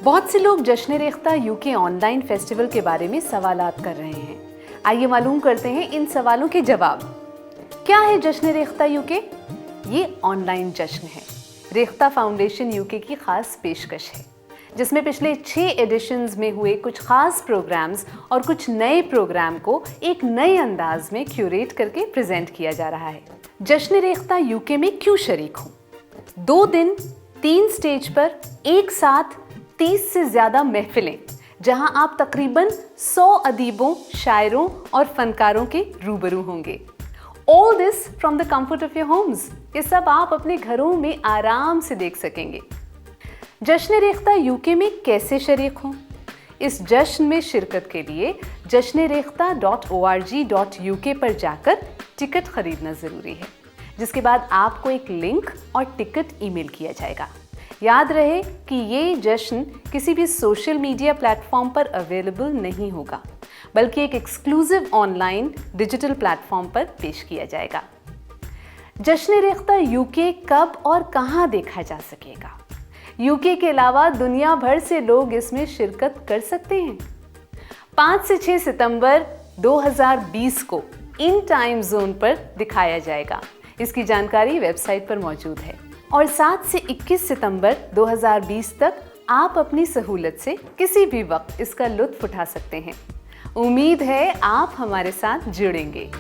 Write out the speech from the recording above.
बहुत से लोग जश्न रेख्ता यूके ऑनलाइन फेस्टिवल के बारे में सवालात कर रहे हैं। आइए मालूम करते हैं इन सवालों के जवाब। क्या है जश्न रेख्ता यूके? ये ऑनलाइन जश्न है। रेख्ता फाउंडेशन यूके की खास पेशकश है, जिसमें पिछले 6 एडिशंस में हुए कुछ खास प्रोग्राम्स और कुछ नए प्रोग्राम को एक नए अंदाज में क्यूरेट करके प्रेजेंट किया जा रहा है। जश्न रेख्ता यूके में क्यों शरीक हूँ? 2 दिन 3 स्टेज पर एक साथ 30 से ज्यादा महफिलें, जहां आप तकरीबन 100 अदीबों, शायरों और फनकारों के रूबरू होंगे। All this from the comfort of your homes। ये सब आप अपने घरों में आराम से देख सकेंगे। जश्न रेख्ता यूके में कैसे शरीक हों? इस जश्न में शिरकत के लिए jashnerekhta.org.uk पर जाकर टिकट खरीदना जरूरी है, जिसके बाद आपको एक लिंक और टिकट ईमेल किया जाएगा। याद रहे कि ये जश्न किसी भी सोशल मीडिया प्लेटफॉर्म पर अवेलेबल नहीं होगा, बल्कि एक एक्सक्लूसिव ऑनलाइन डिजिटल प्लेटफॉर्म पर पेश किया जाएगा। जश्न रेख्ता यूके कब और कहां देखा जा सकेगा? यूके के अलावा दुनिया भर से लोग इसमें शिरकत कर सकते हैं। 5 से 6 सितंबर 2020 को इन टाइम जोन पर दिखाया जाएगा। इसकी जानकारी वेबसाइट पर मौजूद है। और 7 से 21 सितंबर 2020 तक आप अपनी सहूलत से किसी भी वक्त इसका लुत्फ उठा सकते हैं। उम्मीद है आप हमारे साथ जुड़ेंगे।